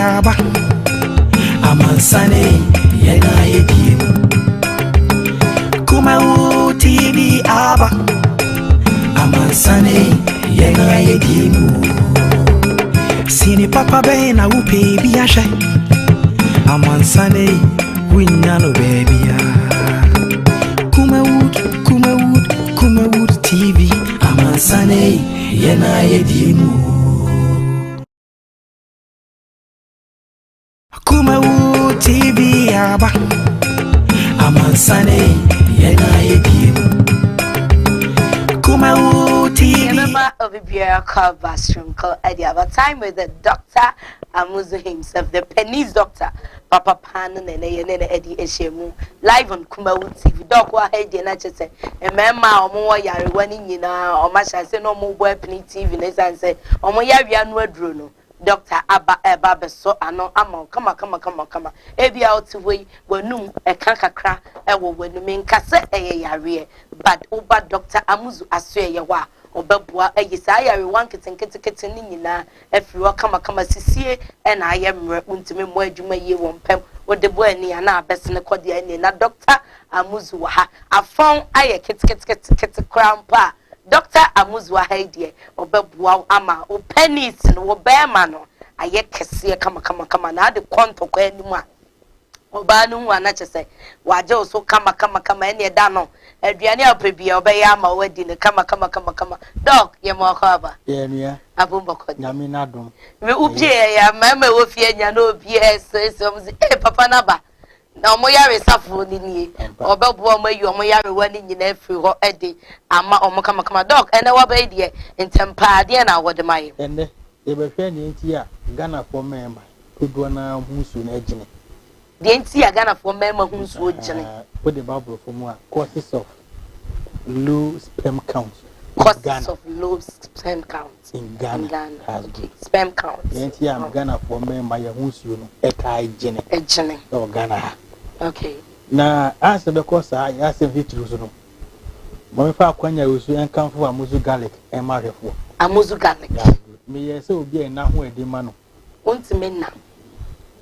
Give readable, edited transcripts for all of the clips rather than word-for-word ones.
aba amansane yena yedi Kumawood TV aba amansane yena yedi Sini papa be na upe bi ahwe amansane winyano baby Kumawood TV amansane yena yedi Kumawood TV aba amansane yena yedi Kumawood TV of a bathroom called Eddie. Have a time with the doctor AMUZU himself, the pennies doctor, Papa Pan and Eddie Eshemu, live on Kumawood TV. Doc, what I did not just say, a man, or more yard running in or much I say no more weapon TV, and say, or more yard Bruno. Doctor Abba so ano amo come on ebi out to way wenum e kankakra e wo wenum nkase eye yare but oba Dr. AMUZU asue ye wa obabua eye sa yare wan kete ni nyina afiri wa kama sisie e na aye mre untimi mo adwuma ye won pem wo de bo ani ana abesene kode ani na Dr. AMUZU wa ha afon aye kete krampa Dr. AMUZU haidie obabua ama o pennies no bema no aye kese kama na de konto kwa animu a oba no hu anache se waje oso kama ene da no aduane apebia obeya ama wadi ne kama dog ye mo akaba ye nua abumba ko nyame na dom me ubie ya mama wo fie nya no obi eso mzi papa na ba na omo yare safo ni nie obebu omo yi omo yare wani nyina afiri ho ede ama omo kama dog ene wa ba ide ntempa de na wode mai ende e be hwe ni nti a Ghana for member kudo na husu na agine de nti a Ghana for member husu agine put the bible for more causes of low sperm count causes of low sperm count in Ghana. Okay. Sperm count nti a Ghana for member ya husu no e ka agine o Ghana. Okay. Na ase be cause ya se vitru so no mo me fa kwanya usu en kan fo AMUZU garlic e ma hwefo AMUZU garlic me yes obi na ho edi ma no ontime na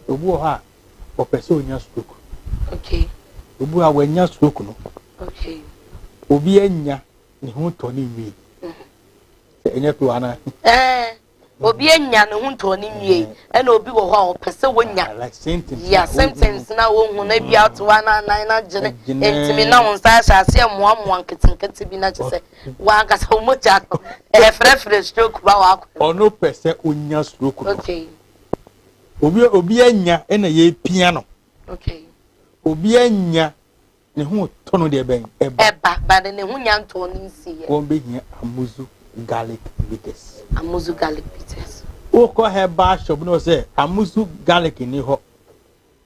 obi o ha o pese onya stroke. Okay. Obi a wanya stroke no. Okay. Obi anya ne ho to ni wi enya to ana obi anya ne ho to ni wi e na obi wo ho a o pese wonya ya symptoms na wo hu na bia to ana na gene entimi na won sa ase moa nketenkete bi na chese wa ga so mo ja frefre stroke ba wa ono pese onya stroke. Okay. Obi anya e na ye pia no. Okay. Obi anya ne ho to no de ben eba ba ne ho nya nto ni nsi ye won be hia AMUZU garlic bitters. AMUZU garlic bitters. O ko he ba shop no say AMUZU garlic ni ho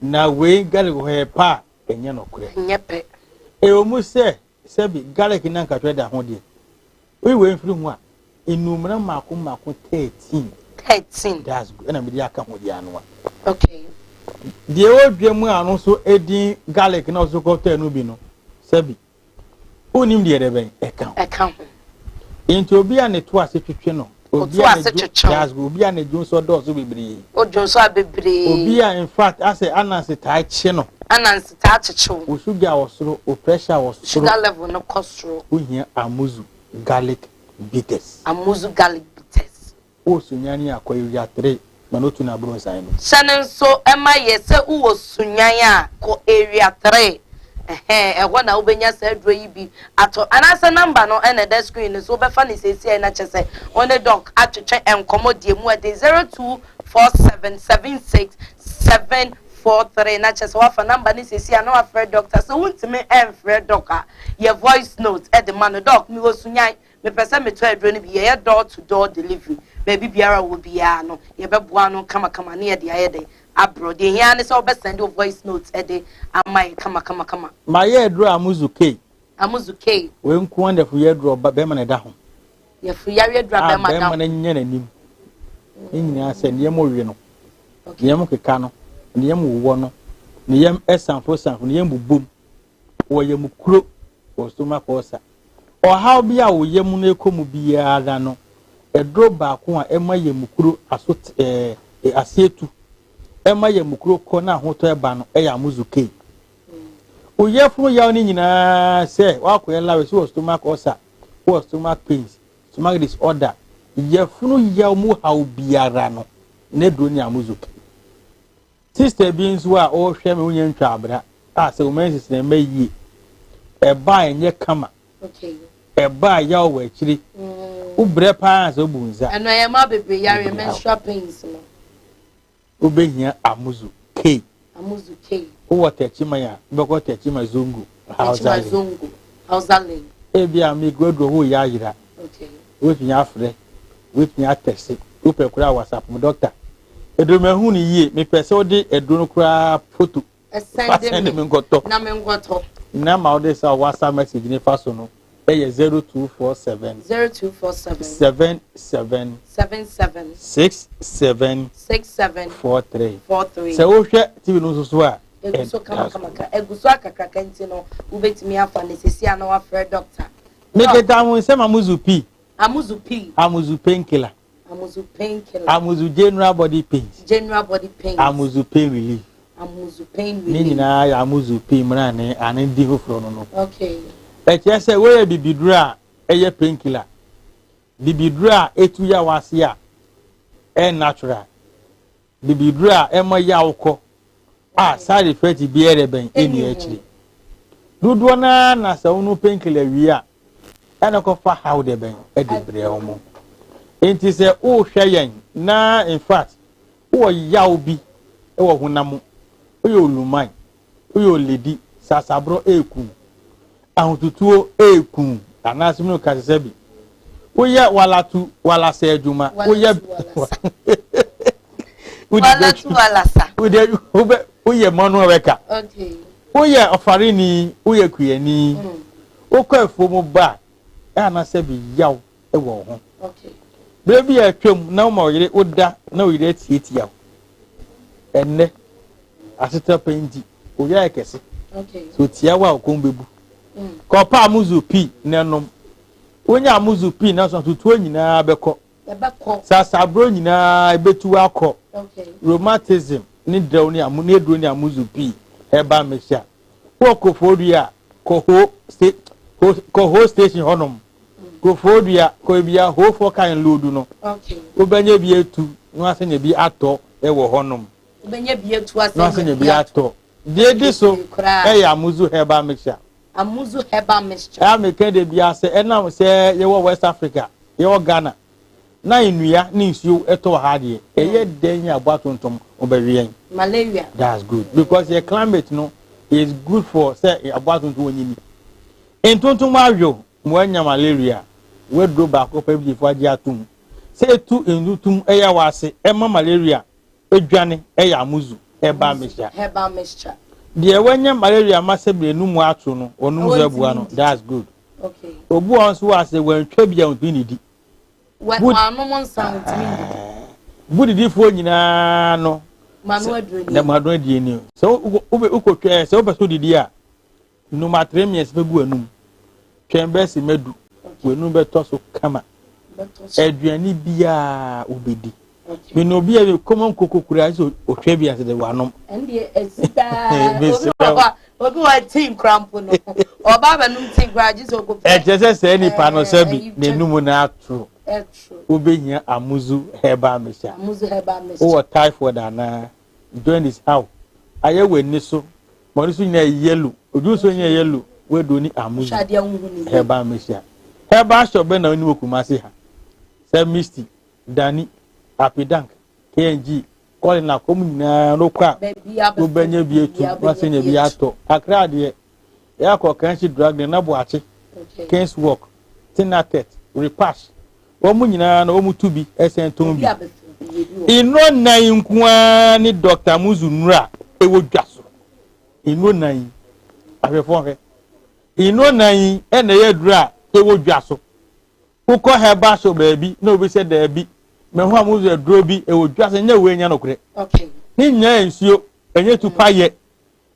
na we garlic ho he pa enye no kure nyepe e o mu se bi garlic na nka tweda ho de we mfiri ho a enumra mako 13 that's good na me dia ka ho dia no. Okay. Die o dwemu anu so edin garlic na so ko tanu bi no sabi onim de de ben e kan into obi a ne to ase twetwe no obi a ne dwun so do so bebre o dwun so abebre obi a in fact ase anansi ta chi no anansi ta chechew o sugar wo soro o pressure wo soro sugar level no cholesterol o hia AMUZU garlic bitters. AMUZU garlic bitters o sunyani akoyia 3 manotu na bro sai no sanen so ema yese uwo sunyan a ko area 3 ehwo na ubenya sa adro yi bi ato anasa number no ene the screen so be fa ni sesi na chese on the doc atwetwe enkomo die mu ade 02476674 na chese wa fa number ni sesi na wa free doctor so wuntime free doctor your voice note e the man doc mi wo sunyan me pese me to adro ni bi ye door to door delivery baby biara wo bia no ye beboa no kama na ye de ayede abro de hia ne so be send your voice notes e de amai kama ma ye dro AMUZU K we nku wonderful ye dro be ma na da ho ye fu ya ye dro be ma da be ma na nya nanim nyina se ne mo wi no ne mo keka no ne mo wo no ne yem esanfo ne yem bubom wo ye mu kuro wo stoma kosa o how bia wo ye mu na ekomu bia da no edro ba ko a ema ye mukuro asot asietu ema ye mukuro ko na hoto eba no eya AMUZU K oye funu ya oni nyina se wa ko yela we so stomach ulcer or stomach pains stomach disorder ye funu ya mu hawo biara no ne do ni AMUZU K sister bi nso a o hwe me onye ntwa abra a se o mensis na meyi eba enye kama okay eba ya o wachiri ubre pa so bunza eno ye ma bebe yare menstrual pains no obehia AMUZU K AMUZU K o techima ya beko techima zongo hausaling ebia mi godro ho ya yira okay wetin afre wetin atese upe kura WhatsApp mu doctor edome hu ni yie me pese odi edro kura photo send me ngoto na ma odi sa WhatsApp message ni faso no eye 0247 77 6743 se wo hwe tv no so a eguso kama eguso akakaka ntino ubetimi afa nesesia na wa frɛ doctor make down say AMUZU P AMUZU painkiller AMUZU general body pains AMUZU pain relief ni na AMUZU P mrane ane di hofro no okay e che say we bibidura eye painkiller bibidura etu ya wase a natural bibidura emo ya ukọ side effect bi ereben eni akiri dudu na sa unu painkiller wi a ena ko fa how de ben e de bre omo enti se o hweyen na in fact o yaw bi e wo hunam o yo luman o yo ledi sasabro eku ahotutuo eku anasimo ka se bi o ye walatu wala se adwuma o ye walatu walasa oye manu weka okay oye ofarini oye kuyani okọ efomu ba ana se bi yaw e wo ho okay baby atwam na ma oyire oda na oyire tietia enne aseta pendi oya ekese okay so tia wa okombebu ko pa AMUZU P nenom onya AMUZU P na so tutu nyina beko sasa bro nyina ebetu akọ okay rheumatism ni draw ni amu ne dro ni AMUZU P heba mesha ko fodua ko ho station honom ko fodua ko bia ho for kan load no okay obanye bi etu no asenya bi ato e wo honom obanye bi etu asenya bi ato de so ya AMUZU heba mesha AMUZU heba mesha American de bia se enam se ye wo West Africa ye wo Ghana na inua ni nsuo eto ha de eye den ya abatontom obawian malaria that's good because your climate no is good for say abatontom onyini entontom awo mo anya malaria we do back up every for agi atum say tu endutum eya wase ema malaria edwane eya AMUZU heba mesha de wanya malaria masebre nu mu atu no onu mu abua no that's good okay obu onso wase wantwa bia ontinidi budi difo nyina no manu adroni na manu adroni so ukotwa so beso didi a no matre mies begu anum twembe se medu wenu beto so kama adwani bia obedi me no bia common kokokura so otwa bia se de wanom ende esita obi wa team cramp no oba ba num team graduate so go se ni pano sabi nenum na atro obehia AMUZU heba mesha o typhoid ana join this how aye weni so mo so nya yellow odu so nya yellow we do ni AMUZU heba mesha heba shobe na oni wokumase ha se misty dani apidank KNG calling na komu nyina no kwa obenya bi etu wasenya bi ato akra de ya ko kanshi drug na boache case work tinatet repass omu nyina na omu tubi esenton bi ino nan nkuan ni Dr. AMUZU nura ewo dwaso ino nan afefo he ino nan ena ye dura ewo dwaso ukọ heba so baabi na obi se da bi me ho AMUZU eduro bi ewo dwaso nya we nya nokure okay ni nya ensuo enye tupaye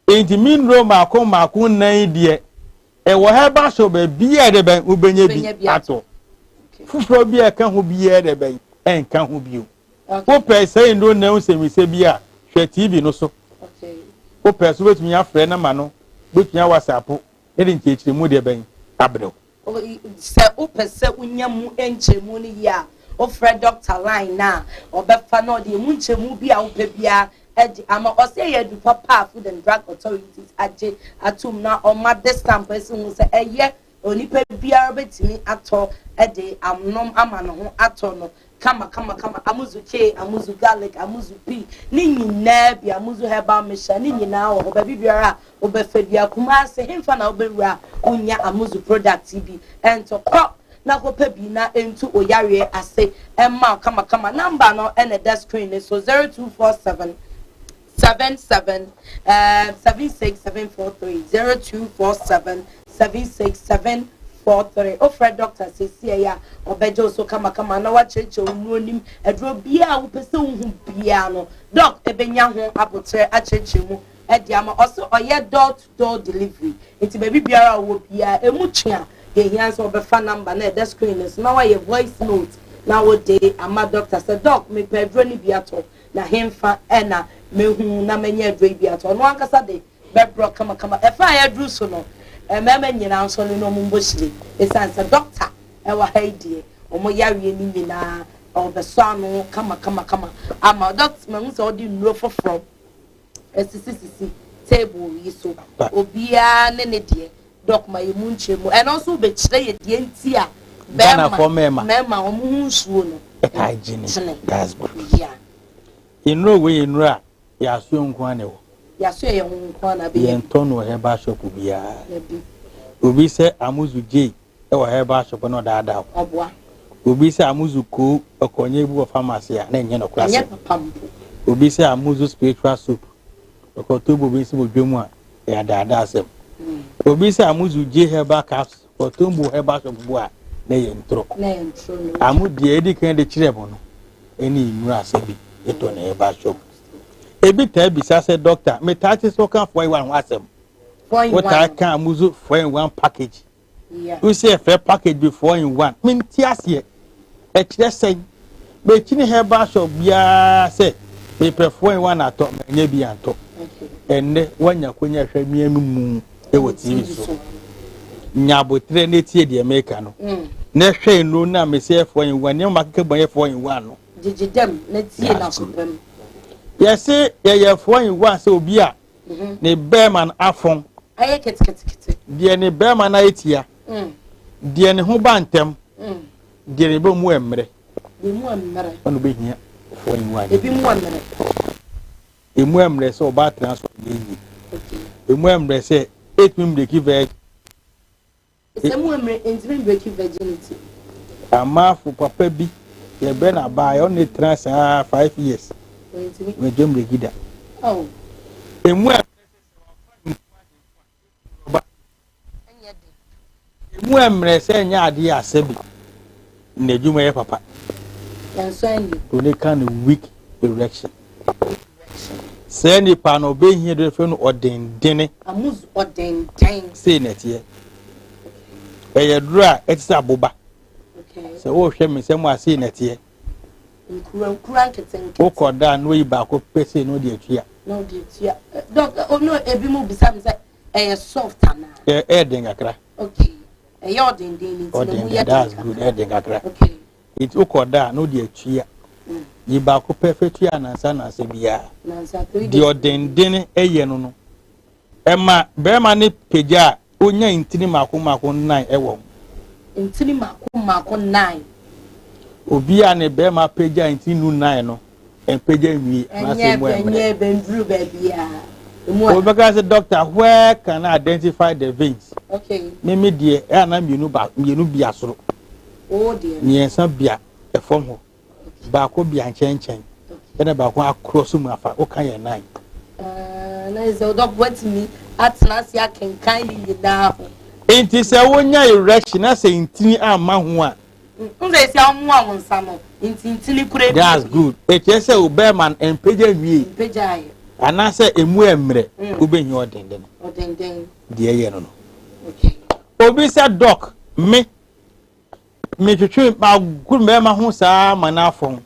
enti minro maako nan die ewo heba so baabi e de ben ubenya bi ato fufuro bi e kan ho bi e de ben en kan ho bi o wo pe say ndo na o semise bi a hwe TV no so okay o person betumi afre na ma no betumi WhatsApp e de nchechire mu de ben abrew se o pese unya mu enchemu ni ya o fred doctor line na obefa na de mu nchemu bi a wo pe bia edi ama o say ye du papa food and drug authorities aje atum na o ma this campus hu se eye onipa bia betimi ato edi amnom ama no ho ato no kama AMUZU K, AMUZU garlic, AMUZU P. Ni nyina bi AMUZU herbal mixture ni nyina wo ba bibiara obefa bia kuma se hemfa na obewura unya AMUZU product bi ento ko na ko pa bi na entu oyare ase emma kama number no and the screen so 0247 76743 0247 76743 Offer doctor says ya obejo so kama na wa cheche onuonim edro bia wo pese hu bia no doc ebenya ho apotre a cheche mu ediama also oye door to door delivery enti baby biara wo bia emutwa ye hian so obefa number na the screen is now your voice note na wo dey ama doctor say doc me pedro ni bia to na hemfa ena mehu na menye edro bia to no ankasa de bebro kama efa ya dru so no mama nyina so no mo mboshire esansa doctor e wa haidie omo yawe ni nyina obeso anu kama ama doctor man so di nro foforo esisi table yi so obia ne de doc ma yemu nchemu e no so be kire ye die nti a mema omo hunsuo no hygiene that's good inro we inro a ya so nkwa ne wo yaso ye nkwa na be yenton wo heba shop bia obi se AMUZU J e wo heba shop no daada oboa obi se AMUZU ko okonye bu pharmacy a na enye no class obi se AMUZU spiritual soup okotobo bi se bodwemu a ya daada asem obi se AMUZU J heba caps otombo heba shop bu a na yentro amu de edi kan de kirebo no eni inu asebi eto na heba shop ebi ta bisa say doctor me tati so kan for one wasem what I can AMUZU for in one package we say a package before in one me ti ase e kire say be kini herbal shop bia say me prefer in one ato me bi anto enne wanya konya hwa miam mu e wo TV so nya botre na tie de America no na hwa no na me say for in one ne makeke boye for in one no jijidem na tie na kopem yes ye for in one say obi a ne bearman afon aye kete de ne bearman na etia de ne ho bantem de ne bo mu emre ono be hia for in one ebi mu emre emu emre so ba transfer yi emu emre say 8 mim de give emu emre entry break virginity amafu papa bi ye be na ba yo ne transfer 5 years we jom de gida oh emu emre say nya ade asebi na djuma ye papa yansani to ne kan weak erection say ni pa no be hia de fe no odendene AMUZU odenden say na tie e dura etisa aboba okay say wo hwe me say mo ase na tie nkura nketenke wo koda no yi ba ko pese no de atua no de atua doc ono ebi mu bisa me say e soft ana e den kakra okay e yo odenden ni ti mo that's good e den kakra okay it wo koda no de atua yi ba ko perfect ya na se bia nansa to di odendene eye no no e ma be ma ne peja onya intini mako 9 ewo intini mako 9 obi a ne be ma peja intini 9 no en peja wi na se mo enye bendru baby a o because the doctor where can I identify the veins okay me die e na mienu bia soro oh dear ni ensa bia e fom ho ba ko bia nchenchen e na ba ko across mu afa o kan ye 9 na is the doc what me atnas ya can kindly da enti se wonya erection na se intini ama ho a nze si amu awonsa no intini kure that's good e che se oberman en peja wi peja ye ana se emu emre obenyi odenden de ye no no okay obi se doc me twetwe ma guru me ma ho saa manafon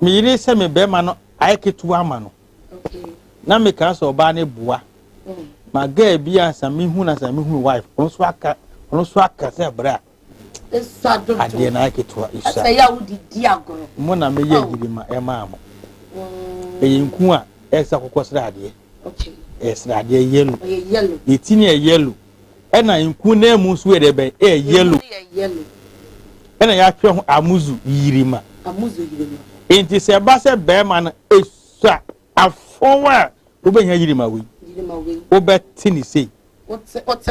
me yiri se me be ma no ayeketu ama no okay na me ka so ba ne boa ma ga bia samihu na samihu wife ono so aka se bra esa do ade na ayeketu isa say ya wudi di agoro mo na me ye girima e ma amo eyinku a esa kokosra ade okay esra ade yellow yellow yellow ena inku na mu so e de ben yellow ena ya hwe ho amuzu yirima enti se ba se be ma na esa afowa obenya yirima we obeti ni sei what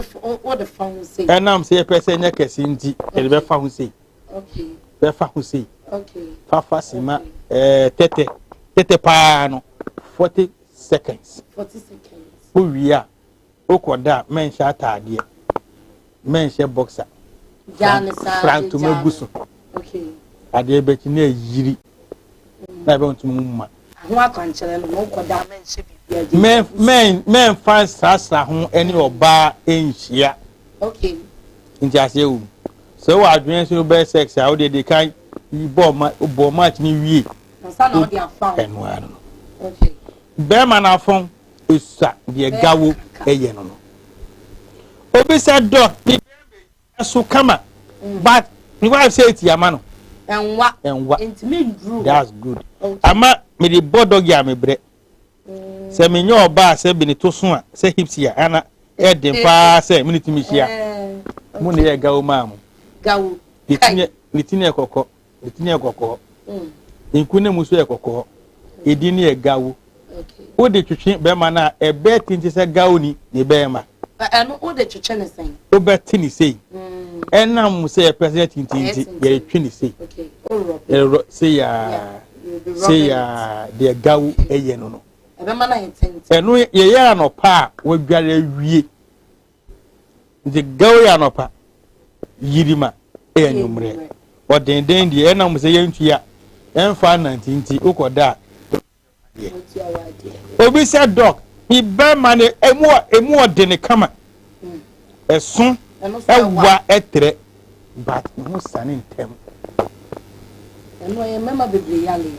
the phone say enam se pese nya kesi nti e be fa ho sei okay be fa ho sei okay fa sima tete pa no 40 seconds o wia o koda men sha taade men sha boxer jani sa frank to maguso okay ade be ti na yiri na be ontum mma ho akwanchere no koda men sha bibia men fan sasa ho eni oba enhia okay nti asewu so wa adwen so be sex a o de kan bo match ni wie na no de afa enwa no okay be ma na fon esa de gawo eye no obi said do ni so kama but me wife say it ya ma no enwa intime ndru that's good ama me the bodog ya me bre se me nyo oba se bi ni to so a se hips ya ana e de pa se me ni timi hia mu ne ye gawo ma mu gawo litine kokko inkune muso ekoko edi ni egawo okay o de twetwe be ma na e be tinti se gawo ni ne be ma eno o de twetwe ne sen o be tini sei enam se president tinti ye twe ni sei okay o say ya de gawo eye no e be ma na intenti eno ye ya no pa wo dware wie de gawo ya no pa yirima e nyumre o den die enam se ye ntua enfa 19 ukoda obi said dog he be man emu de ne kama esun ewa etre but no sanin tem eno ye mema bebre yale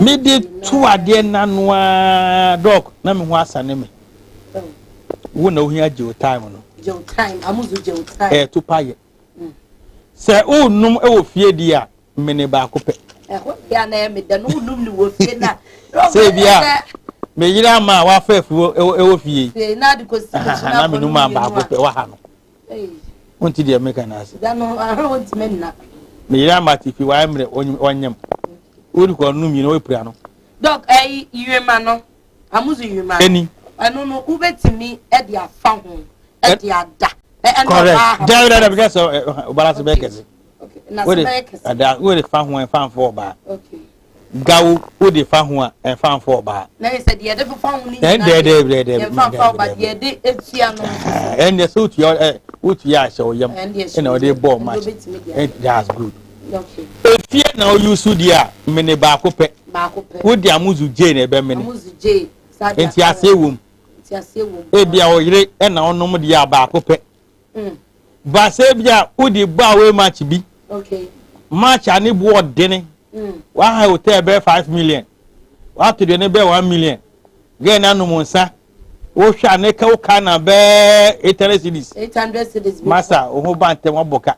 me de tu ade nanoa dog na me ho asane me wo na ohia je time no je time amuzu je time to paye se o num e wo fie di a mene ba ko pe ya na me da no num ni wo fie na se bia me yira ma wa fafu e wo fie na de ko si na me num ba ko pe wa ha no wonti de me kana ase da no ahro wonti me na me yira ma ti fi wa emre onyam odi ko num yi no epura no dog yirema no amuzu yirema eni anu no ubetimi e de afa ho e de ada correct da because balance be kese okay na se be kese ada we de fa ho en fa fo ba okay gawo we de fa ho en fa fo ba na you said ye de fa ho ni de fa ba ye de etia no and the suit your ya show yam and o de ball match that's good okay if you now use dia mene ba ko pe wo de amuzu je na e be mene amuzu je enti asewum e bia o yire e na onom dia ba ko pe ba se bia wo de ba we match bi okay match ani bo odene wa ha hotel be 5 million wa to de ne be 1 million ge na no monsa wo hwa ne ka wo kana be 800 cedis masa o ho ba ntem oboka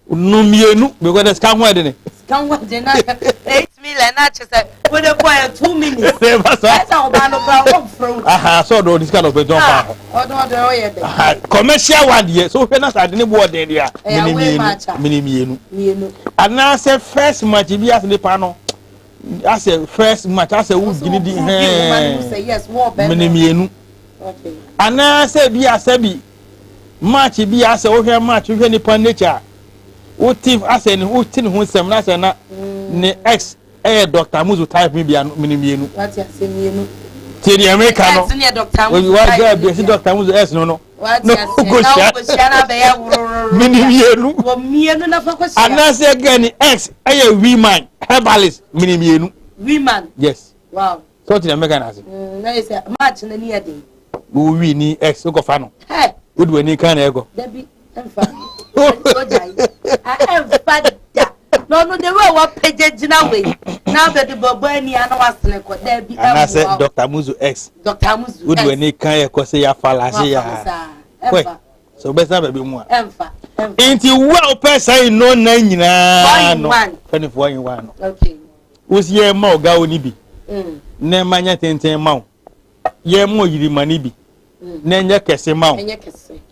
numienu because the scam ho edene scam ho de na 8 million na chese we dey boy 2 minutes that's how ba no bra wo fro so do this kind of don't fa o ye be commercial one here so we na start ne bo odene dia minimienu ana say first match bi as ne pa no as a first match as a wugini di yes wo be minimienu okay ana say bi asabi match bi as wo hwe match hwe ni pa nature utif ase ni utin hu sem na se na ne ex Dr. AMUZU type me bia minimienu what ya se mienu ti di America no senior Dr. AMUZU we wa ga bi Dr. AMUZU s no what ya se na ko sia na be ya wururu minimienu wo mienu na fa ko sia ana se ga ni ex woman herbalist minimienu woman yes wow so ti America na se na you say match na ni ade wo wi ni ex ko fa no hey wo du ani kan na ego debi enfa so jai I am father no the way what page na we na be de bobo ani ana wasene ko da bi ana say Dr. AMUZU X Dr. AMUZU would we need kan e ko say ya falase ya so be say be mu a emfa inti well person no na nyina no 24 in 1 no okay usi ye ma oga oni bi na manya tenten ma ye mo yiri mani bi na nya kese ma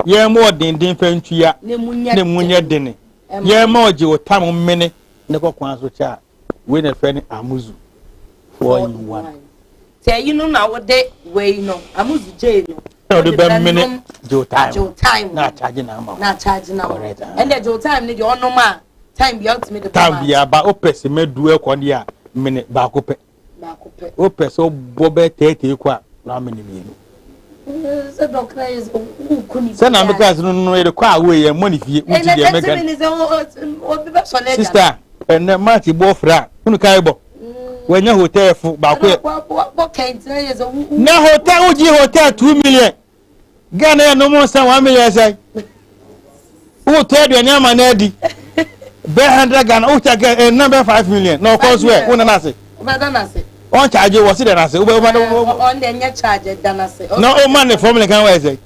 ye mo denden fantua ne munya dene ye ma oje otam mmene ne kokwan so cha we na fe ni AMUZU 4 in 1 say you know now what they we no AMUZU J no the be minute jo time na charge na ma and the jo time ni the onoma time be ultimate time be aba opese medu e ko dia minute ba ko pe opese obobe tete kwa na minute mienu so doctor is kuni se na because no e kwa we ye money fie uti dia mega sister and match bo fra kunu kai bo wanya hotel fu ba ko na hotel uji hotel 2 million Ghana no more than 1 million say who tell you nyama na di be 100 Ghana who take number 5 million no cause where una na say on charge was it na say on the nya charge dana say no o man the formula can where say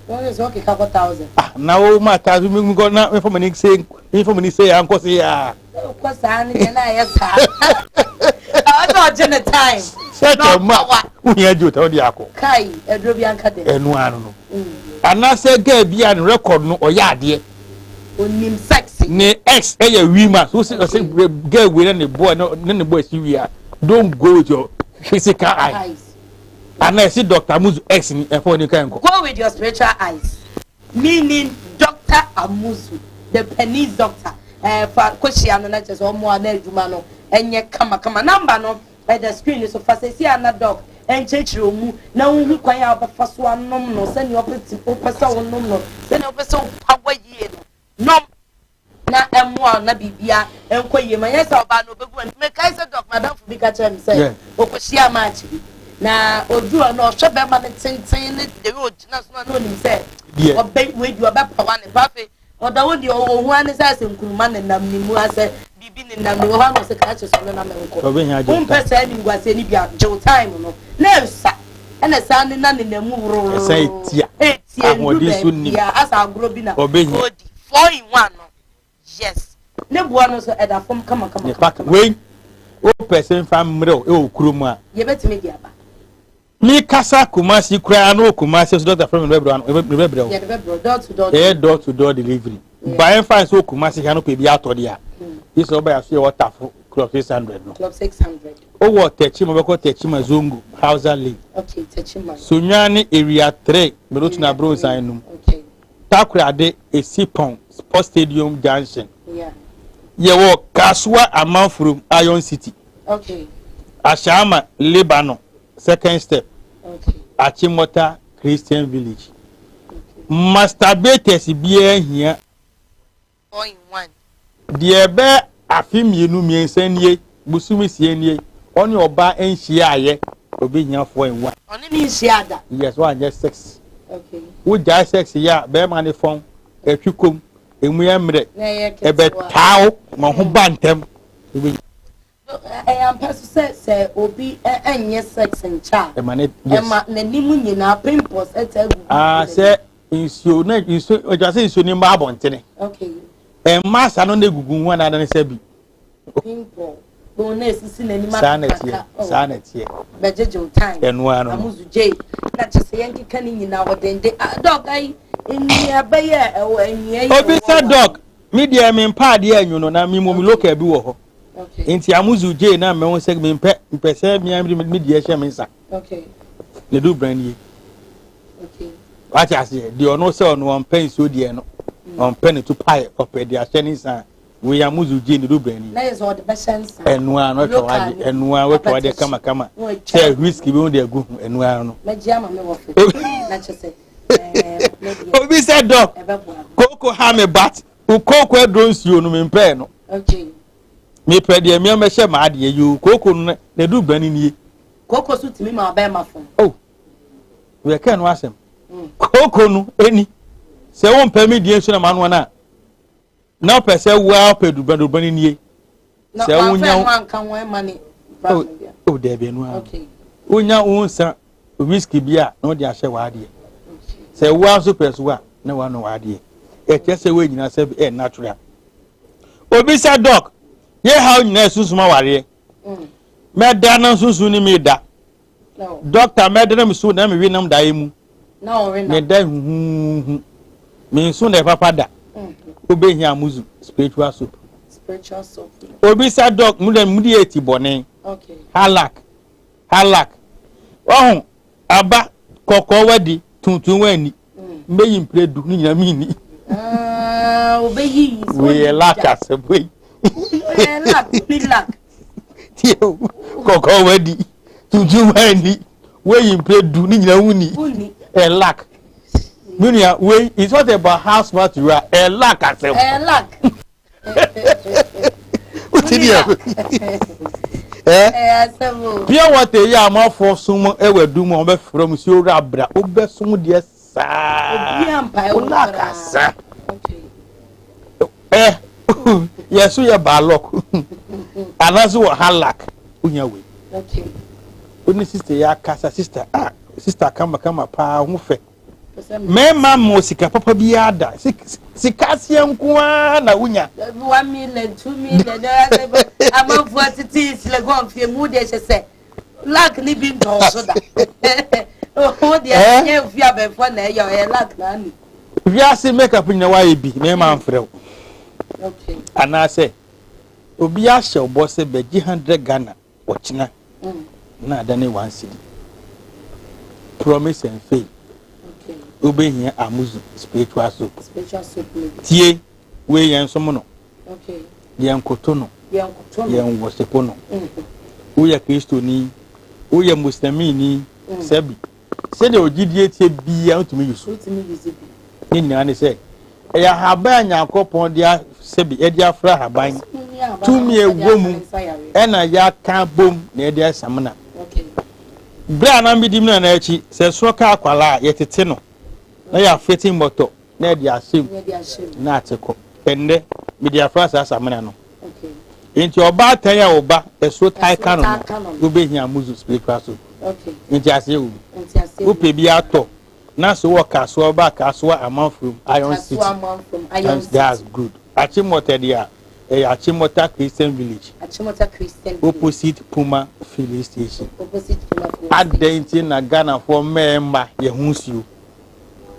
one is okay 1000 na o ma ta me go na me formula say an ko say ah ko sa ni na yes I don't get the time set your ma unya jota odi akọ kai edro bi anka de enu anu no ana say girl bi an record no oya ade onim sexy ne ex eya wima so say girl we na ne boy no ne boy si wi a don't go with your physical eyes ana say Dr. AMUZU X ni e for ni kan ko go with your spiritual eyes meaning Dr. AMUZU the pennies doctor for kweshia no na chese omo na adwuma no enye kama number no by the screen so fast see ana dog enchechire omu na hu kwan ya obafaso anom no se ne opeti opesa onom no se ne opesa pawa yie no nom na emu na bibia enkoye manyesa oba no obebu an me kai se dog madam fu bi ka chere me say okoshia match na odu no hwe be ma ne tenten ne de ojina so na oni say obe we du oba pawa ne bafe oda wo di ohu ani say senkuruma ne nam ni mu ase bibi ne nam ni wo ha no se ka che so na menko um pesa ni ngwase ni bia jo time no na sa ena sa ni na ne namu woro say tia ahodi so ni ya asa agro bi na odi 4 in 1 no yes ne bua no so eda fom kama we o person family e okurum a ye betime di aba mi kasa Kumasi kura no Kumasi so Dr. from Rebro yeah door to door delivery buy fine so Kumasi can no pe bi atode a this over ya so water club 600 no club 600 o wo Techima be ko Techima Zongo Hausa League okay Techima Sunyani area 3 me rotu na bro sign no okay Takura de Esipon Sports Stadium Junction yeah ye wo Kaswa Amanfurum Iron City okay Ashama Lebanon second step okay Achimota Christian Village okay. Masturbators be here 4 in 1 the be afimienu miensanie busumi sienie oni oba enhia aye obi nya 4 in 1 oni ni nhia da yes one just 6 okay wo ja 6 ya be ma ne fon etwikom emu ya mre ebe taw ma ho bantem am person say obi enye sex ncha e ma ne ema nanimu nyina pimples etagu say insio na insio oja say insio ni mba abontene okay masa no na gugu ho na se bi pimple bo na esisi nanima sanete bejeje time enu anu AMUZU J na chese yanki kani nyina wodende dog ai eni abaye ewo enye obi say dog media me mpaade anyu no na mi mo mi local bi wo ho okay enti AMUZU J na me won say me mpese mi media hye me nsa okay le do brand ye okay what you say the ono say ono on pen so die no on pen to pie up the asheni san we AMUZU J ni do brand na is all the patience enu anu to wade enu anu to wade kama say whisky bi won dey go enu anu meji ama me wo fe na chese obi say dog koko ha me bat ukoko edronsuo no me mpe no okay me pede me me hye ma ade yi koko no na du brand ni koko su timi ma ba ma fon oh we can no asem koko no eni se won pa me die nso na manu na pese wa pa du brand ni se unya kan won money o de be no okay unya unsa whisky bia no de ahye wa ade se wa so peso a na wa no wa ade e kese we nyina se e natural obi sa doc ye how nyina susuma ware me da na susu ni me da doctor me da na me su na me wi nam da emu na o re na me da me su na papa da obi hia AMUZU spiritual soap obi sa doc mu da mu di eti bone okay halak oh aba koko wadi tuntun wani mbeyi mpredu ni nyina mi ni obeyi we lack asebwe lack tio koko wadi tuntun wani we mpredu ni nyina wuni lack dunia we it's not about how smart you are lack asebwe lack utidia asebwe bia what e ya ma for sum e wadu mo be from si ora abra obesum de sa obi ampa e lack asa yesu ya balok anazo halak unya we okay oni sister ya kasa sister kama pa hu fe mema mo sika papa bi ada sika sienko na unya 1 million 2 million ama votitis le gon fie mu de se lak ni bi ndo so da o de nye fie abefo na e lak na ni viase makeup nya wa ebi mema amfrew okay anase obi a hye obo se beji 100 Ghana ochina na adane 1 cedi promise and faith okay obi hia AMUZU spiritual soap maybe tie we yen somo no okay yen koto no yen wosepo no uya kristoni uya muslimini sebi se de ogidie tie bia utumi yusu ni nyane se ya haban yakopon dia sebi e dia fra haban tumi ewomu ena ya ka bom na e dia samna okay bra na mbidim na echi se so ka akwala yetete no na ya fitting motor na dia asem na ateko ende media fra sa samna no okay enti oba tan ya oba eso tai kanu no be hia AMUZU spiritual soap okay enti asewu upe bi ato na so work aso ba kaso amount from Iron City that's good achimota dia achimota Christian village opposite Puma filling station adenti na Ghana for member ye hunsuo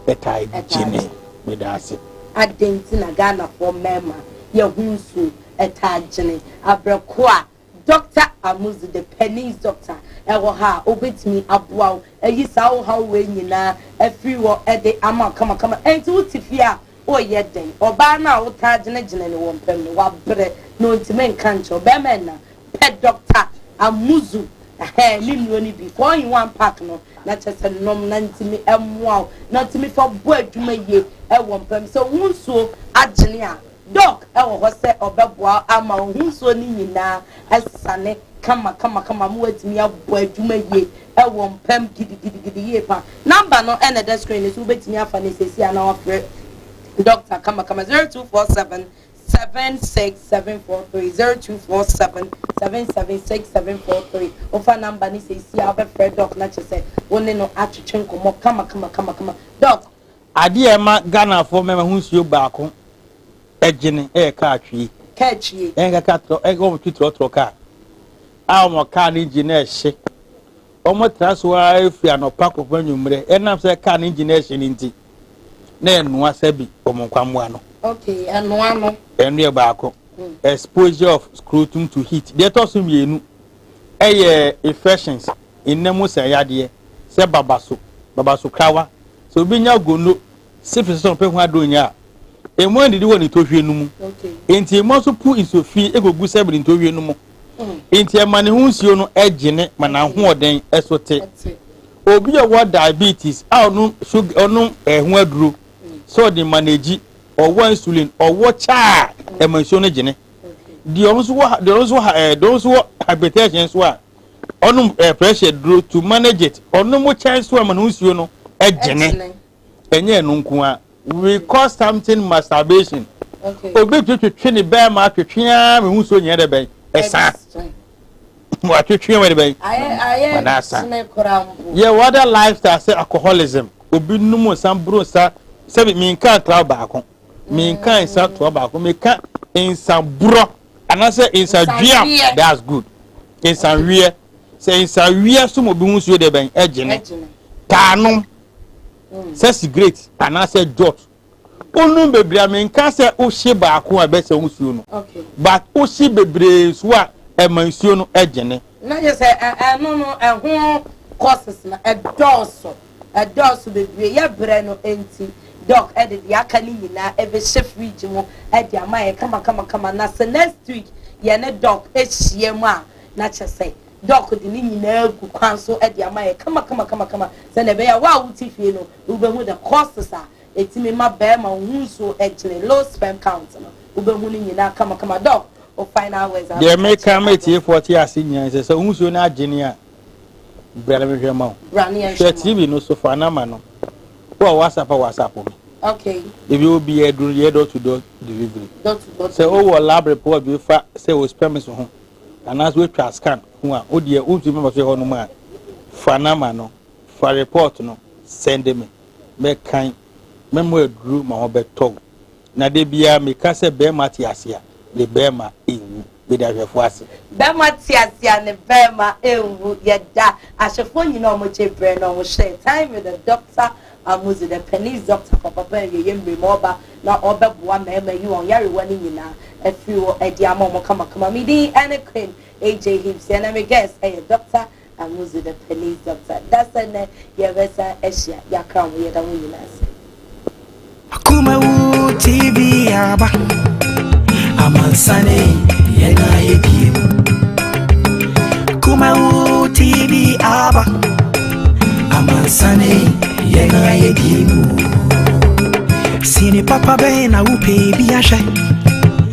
etai jine me dase adenti na Ghana for member ye hunsuo etai jine abrekoa Dr. AMUZU the pennies doctor ewo ha obetimi aboa eyi sawo ha we nyina afri wo ede ama kama enti utifia o ye den oba na wo ta gene ne wo mpem ne wa bre no ntime nkanche oba men na pe Dr. AMUZU ni nuoni bi for in one pack no na chese nom na ntimi emwa na ntimi for bo adwuma ye ewo mpem so wunsuo agene a doc ewo ho se obeboa ama hunsuo ni nyina asane kama mu atimi abo adwuma ye ewo mpem gidi ye pa number no ene the screen is ubetimi afa ne sesi ana ofre doctor kama 0247 76743 0247 776 ofa number ni sesi abefre doc na chese woni no atwetwe nkomo kama doc ade e ma Ghana for mema hunsuo baako ejene ka atwie ka tro go tro ka mo ka ni engine ehye omo traso afi anopa kokwa nwumre enam se ka ni engine ehye ni nti na enu asabi omo kwamwa no okay enu ano enu e baako exposure of scrotum to heat de to so mienu infections inemu se yade se babaso krawa so binya gono syphilis on pe hu adonya emu ndidi woni tohwe numu okay enti emu so pu isofi egogu sebiri ntohwe numu enti emane hunsuo no egene mana ho oden esote obi owo diabetes onu sugar onu hu aduro so the manage owo insulin owo cha emansuo no gene di onso hypertension so a onu pressure duro to manage it onu mo chance so emane hunsuo no egene enye enu nko a we call something masturbation. Okay. Obi twetwe ne be ma twetwe a me hu so nyere ben. esa mo atwetwe we de ben yeah what a lifestyle say alcoholism obi numu sambro sa se mi nkan tra baako mi nkan sa to baako mi kan insambro anase insadua that's good insanwie say insanwie so mo bi hu so de ben ejene tanom say cigarette anase jot onu bebre mi nkan say o hye baako a be se hu so no okay but o hye bebre so a emansuo no ejene na je say no ehun courses na edoso bebre ya bre no enti doc edit ya kani nyina ebe chef fridge mo edi amaye kama na se next week ye ne doc ehie mu a na che say doc di ni nyina gu kwan so edi amaye kama se na be ya wa wuti fie no ube hu the courses a etimi ma be ma hu so ejene low sperm count no ube hu ni nyina kama doc o final words they make come at 40 asinya say hu so na agene a brother me hwema o TV no so for na ma no WhatsApp me. Okay. If you be a door to door delivery. Say lab report be say was premise home. And as we try scan who are dear remember say no man. For no for report no send me. Make kind memory drew my home talk. Na de bia me ka say be matiasia the bema ewu be there for us. Be matiasia ne bema ewu yeda asefo nyina omo chebre no mo share time with the doctor AMUZU the Penny's doctor papa ye yembe moba na obeboa mema you on yare wani nyina afiwo ediamo mo kama me di ene queen AJ Hips and me guess doctor AMUZU the Penny's doctor that's an ye besa ehia ya crown ye da nyina Kumawood TV aba amansane yena yedi Kumawood TV aba amansane yena yedi Sini papa be na upe bi ahwe